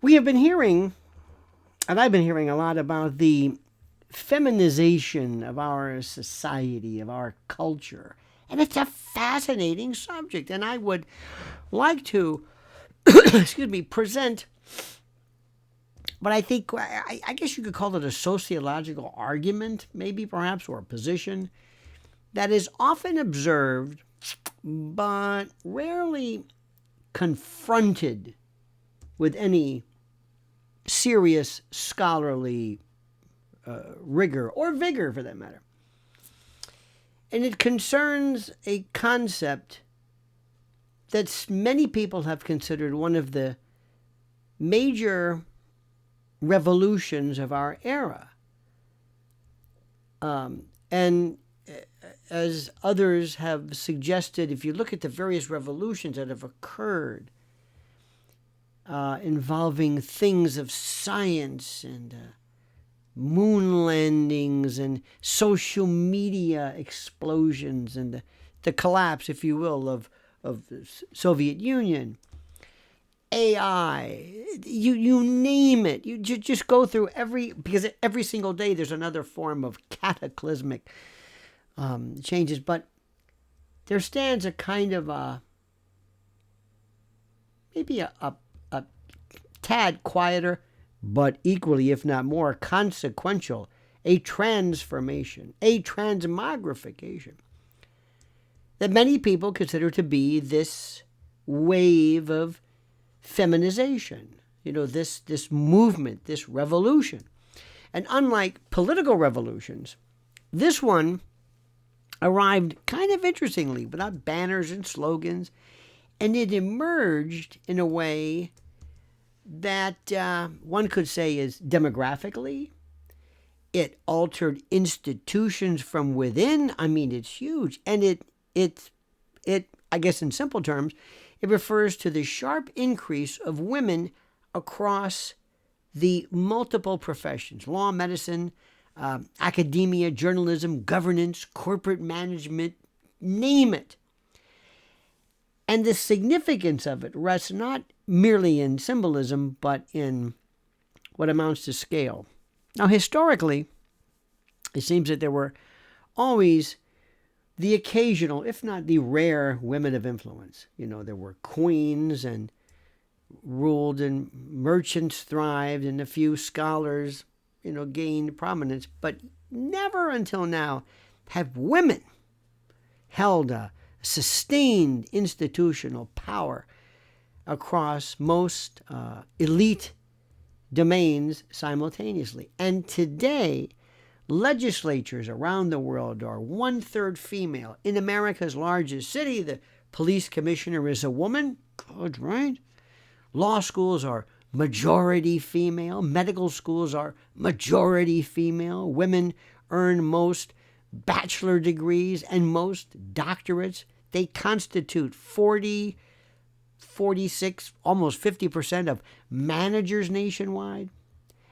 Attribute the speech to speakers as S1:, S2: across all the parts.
S1: We have been hearing, and I've been hearing a lot about the feminization of our society, of our culture. And it's a fascinating subject. And I would like to, excuse me, present what I think, I guess you could call it a sociological argument, maybe perhaps, or a position that is often observed but rarely confronted with any serious scholarly rigor or vigor for that matter. And it concerns a concept that many people have considered one of the major revolutions of our era. And as others have suggested, if you look at the various revolutions that have occurred involving things of science and moon landings and social media explosions and the collapse, if you will, of the Soviet Union, AI, you name it. You just go through because every single day there's another form of cataclysmic changes. But there stands a kind of maybe a tad quieter, but equally, if not more, consequential, a transformation, a transmogrification that many people consider to be this wave of feminization, this movement, this revolution. And unlike political revolutions, this one arrived kind of interestingly, without banners and slogans, and it emerged in a way that one could say is demographically. It altered institutions from within. I mean, it's huge. And it, I guess in simple terms, it refers to the sharp increase of women across the multiple professions: law, medicine, academia, journalism, governance, corporate management, name it. And the significance of it rests not merely in symbolism, but in what amounts to scale. Now, historically, it seems that there were always the occasional, if not the rare, women of influence. There were queens and ruled, and merchants thrived, and a few scholars, gained prominence. But never until now have women held a sustained institutional power across most elite domains simultaneously. And today, legislatures around the world are 1/3 female. In America's largest city, the police commissioner is a woman. Good, right? Law schools are majority female. Medical schools are majority female. Women earn most bachelor degrees and most doctorates. They constitute 40, 46, almost 50% of managers nationwide.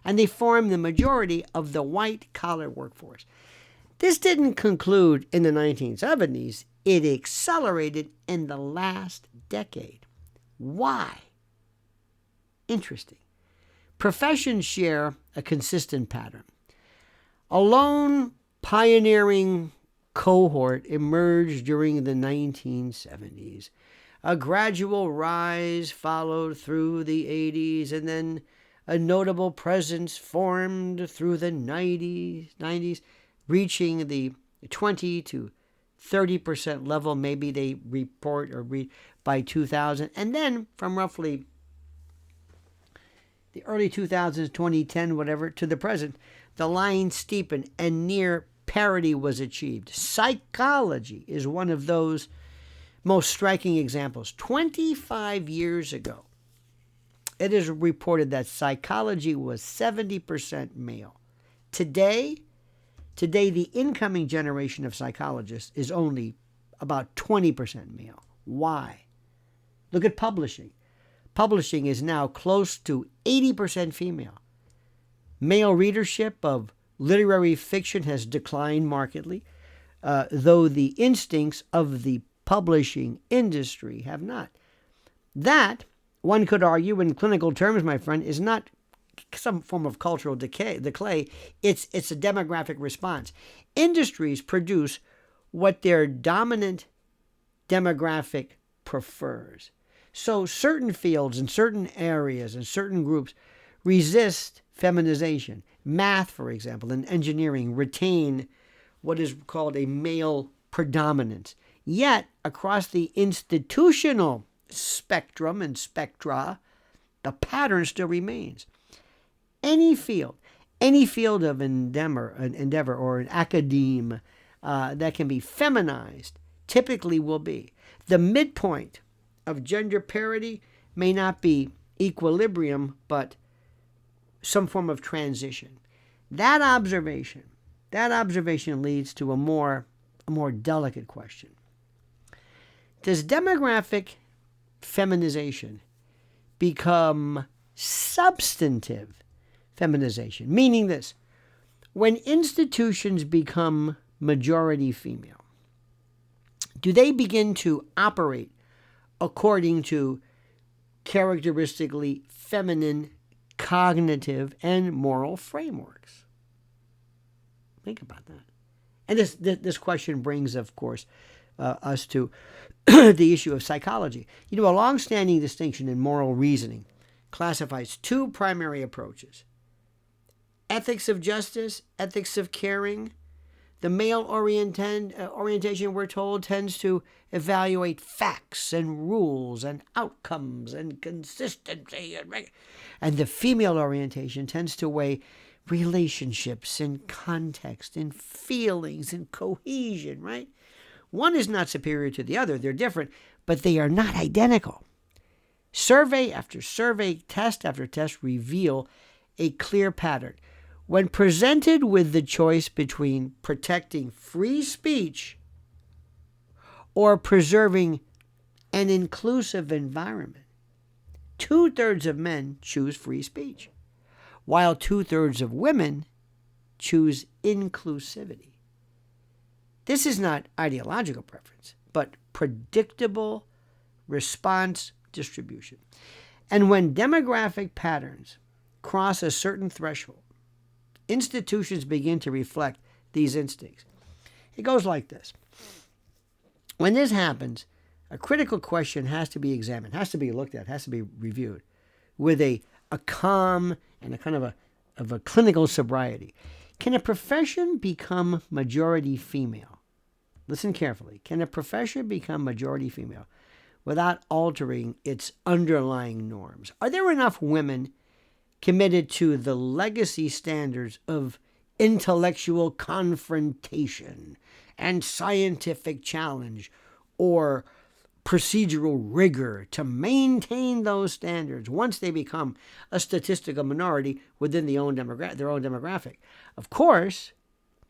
S1: And they form the majority of the white-collar workforce. This didn't conclude in the 1970s. It accelerated in the last decade. Why? Interesting. Professions share a consistent pattern. A lone pioneering cohort emerged during the 1970s. A gradual rise followed through the 80s, and then a notable presence formed through the 90s, reaching the 20 to 30% level, maybe they report or read, by 2000. And then from roughly the early 2000s, 2010, whatever, to the present, the line steepened and near parity was achieved. Psychology is one of those most striking examples. 25 years ago, it is reported that psychology was 70% male. Today, the incoming generation of psychologists is only about 20% male. Why? Look at publishing. Publishing is now close to 80% female. Male readership of literary fiction has declined markedly, though the instincts of the publishing industry have not. That one could argue in clinical terms, my friend, is not some form of cultural decay. It's a demographic response. Industries produce what their dominant demographic prefers. So certain fields and certain areas and certain groups resist feminization. Math, for example, and engineering retain what is called a male predominance. Yet, across the institutional spectrum and spectra, the pattern still remains. Any field of endeavor or an academe that can be feminized typically will be. The midpoint of gender parity may not be equilibrium, but some form of transition. That observation leads to a more delicate question. Does demographic feminization become substantive feminization? Meaning this: when institutions become majority female, do they begin to operate according to characteristically feminine cognitive and moral frameworks? Think about that. And this question brings, of course, us to the issue of psychology. A long-standing distinction in moral reasoning classifies two primary approaches: ethics of justice, ethics of caring. The male orientation, we're told, tends to evaluate facts and rules and outcomes and consistency. And the female orientation tends to weigh relationships and context and feelings and cohesion, right? One is not superior to the other. They're different, but they are not identical. Survey after survey, test after test reveal a clear pattern. When presented with the choice between protecting free speech or preserving an inclusive environment, 2/3 of men choose free speech, while 2/3 of women choose inclusivity. This is not ideological preference, but predictable response distribution. And when demographic patterns cross a certain threshold, institutions begin to reflect these instincts. It goes like this. When this happens, a critical question has to be examined, has to be looked at, has to be reviewed with a calm and a kind of a clinical sobriety. Can a profession become majority female? Listen carefully. Can a profession become majority female without altering its underlying norms? Are there enough women committed to the legacy standards of intellectual confrontation and scientific challenge or procedural rigor to maintain those standards once they become a statistical minority within their own demographic? Of course,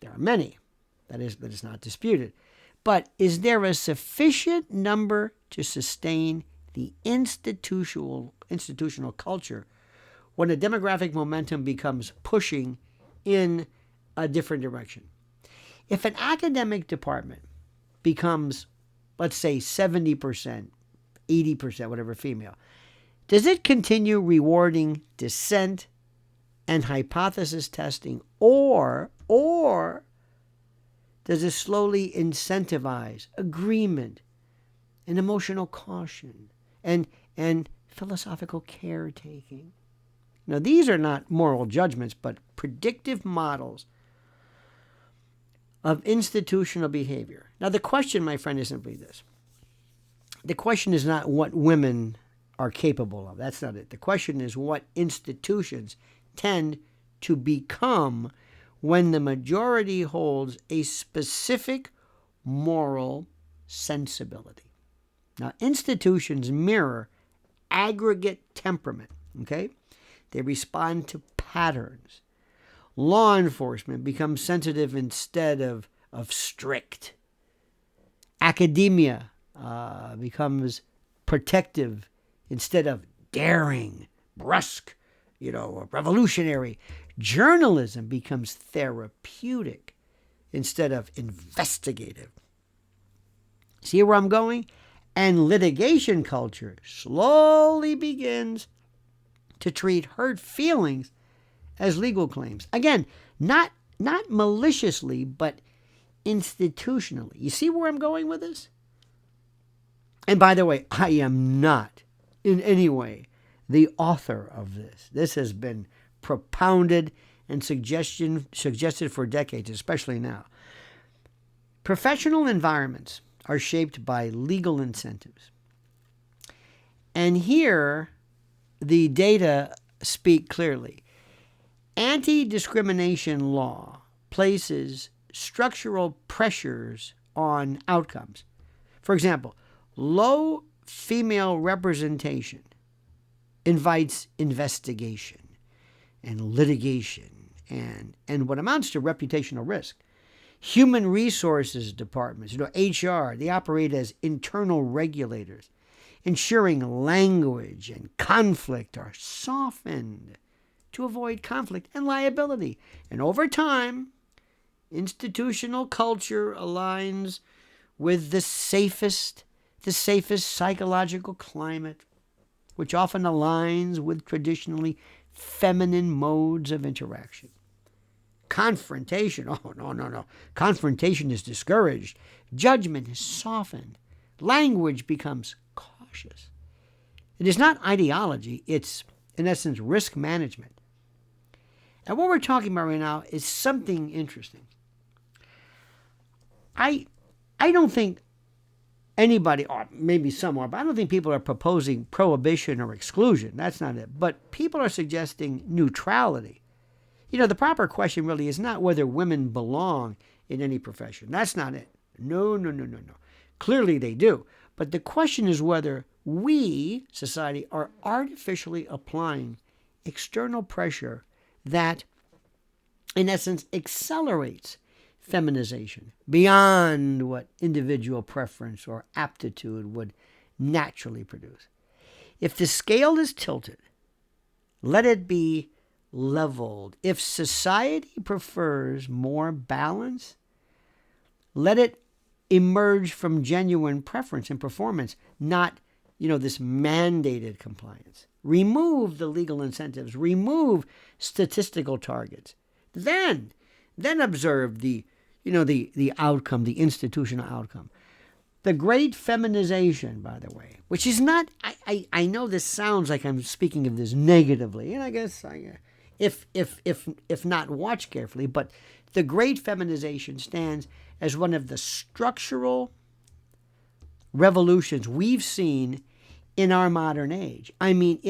S1: there are many. That is not disputed. But is there a sufficient number to sustain the institutional culture when a demographic momentum becomes pushing in a different direction? If an academic department becomes, let's say, 70%, 80%, whatever, female, does it continue rewarding dissent and hypothesis testing, or does it slowly incentivize agreement and emotional caution and philosophical caretaking? Now, these are not moral judgments, but predictive models of institutional behavior. Now, the question, my friend, is simply this. The question is not what women are capable of. That's not it. The question is what institutions tend to become when the majority holds a specific moral sensibility. Now, institutions mirror aggregate temperament, okay? They respond to patterns. Law enforcement becomes sensitive instead of strict. Academia becomes protective instead of daring, brusque, revolutionary. Journalism becomes therapeutic instead of investigative. See where I'm going? And litigation culture slowly begins to treat hurt feelings as legal claims. Again, not maliciously, but institutionally. You see where I'm going with this? And by the way, I am not in any way the author of this. This has been propounded and suggested for decades, especially now. Professional environments are shaped by legal incentives. And here, the data speak clearly. Anti-discrimination law places structural pressures on outcomes. For example, low female representation invites investigation and litigation and what amounts to reputational risk. Human resources departments, HR, they operate as internal regulators, ensuring language and conflict are softened to avoid conflict and liability. And over time, institutional culture aligns with the safest psychological climate, which often aligns with traditionally feminine modes of interaction. Confrontation, oh, no. Confrontation is discouraged. Judgment is softened. Language becomes cautious. It is not ideology, it's, in essence, risk management. And what we're talking about right now is something interesting. I don't think anybody, or maybe some are, but I don't think people are proposing prohibition or exclusion. That's not it. But people are suggesting neutrality. The proper question really is not whether women belong in any profession. That's not it. No. Clearly they do. But the question is whether we, society, are artificially applying external pressure that, in essence, accelerates feminization beyond what individual preference or aptitude would naturally produce. If the scale is tilted, let it be leveled. If society prefers more balance, let it emerge from genuine preference and performance, not, this mandated compliance. Remove the legal incentives, remove statistical targets. Then observe the outcome, the institutional outcome. The great feminization, by the way, which is not, I know this sounds like I'm speaking of this negatively, and I guess if not watched carefully, but the great feminization stands as one of the structural revolutions we've seen in our modern age. I mean,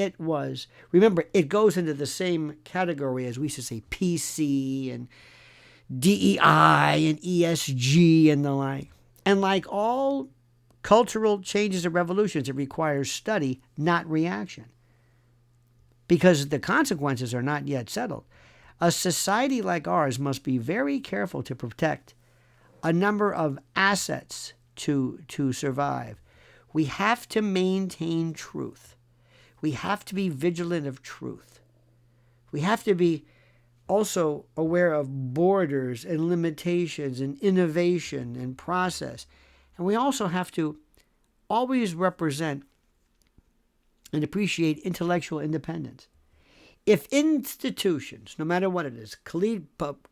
S1: remember, it goes into the same category as we used to say PC and DEI and ESG and the like. And like all cultural changes and revolutions, it requires study, not reaction, because the consequences are not yet settled. A society like ours must be very careful to protect a number of assets to survive. We have to maintain truth. We have to be vigilant of truth. We have to be also aware of borders and limitations and innovation and process. And we also have to always represent and appreciate intellectual independence. If institutions, no matter what it is,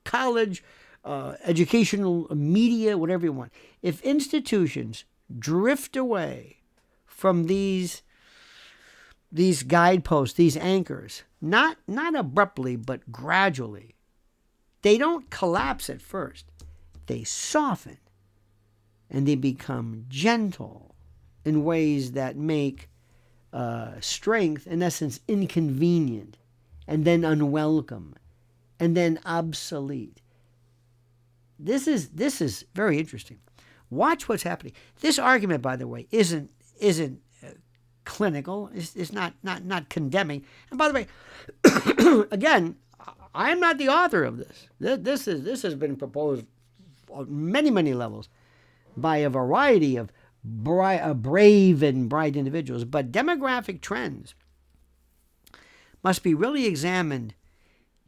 S1: college, educational, media, whatever you want, if institutions drift away from these guideposts, these anchors, not abruptly, but gradually, they don't collapse at first. They soften and they become gentle in ways that make strength, in essence, inconvenient, and then unwelcome, and then obsolete. This is very interesting. Watch what's happening. This argument, by the way, isn't clinical. It's not condemning. And by the way, again, I'm not the author of this. This has been proposed on many levels by a variety of brave and bright individuals. But demographic trends must be really examined,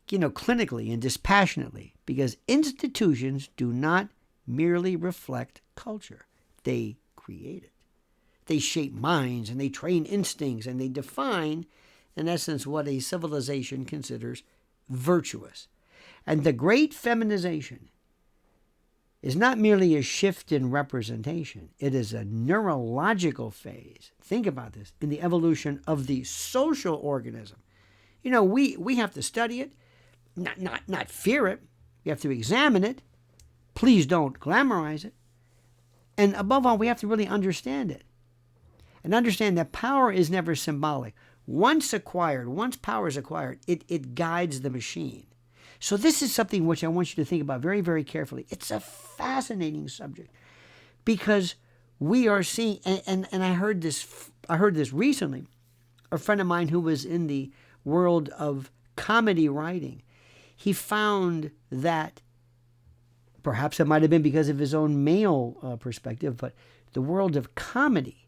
S1: clinically and dispassionately, because institutions do not merely reflect culture. They create it. They shape minds and they train instincts and they define, in essence, what a civilization considers virtuous. And the great feminization is not merely a shift in representation. It is a neurological phase. Think about this, in the evolution of the social organism. You know, we have to study it, not fear it. We have to examine it. Please don't glamorize it. And above all, we have to really understand it. And understand that power is never symbolic. Once acquired, once power is acquired, it guides the machine. So this is something which I want you to think about very, very carefully. It's a fascinating subject because we are seeing, and I heard this recently. A friend of mine who was in the world of comedy writing, he found that perhaps it might have been because of his own male perspective, but the world of comedy,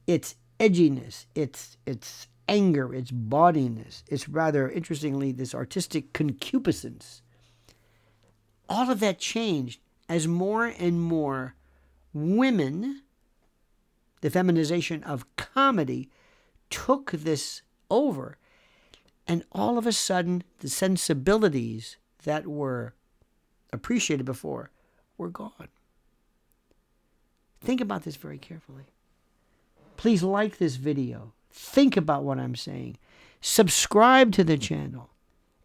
S1: its edginess, its anger, its bawdiness, its rather interestingly this artistic concupiscence, all of that changed as more and more women, the feminization of comedy, took this over. And all of a sudden, the sensibilities that were appreciated before were gone. Think about this very carefully. Please like this video. Think about what I'm saying. Subscribe to the channel.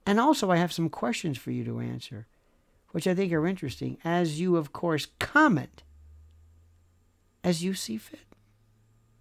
S1: And also, I have some questions for you to answer, which I think are interesting, as you, of course, comment as you see fit.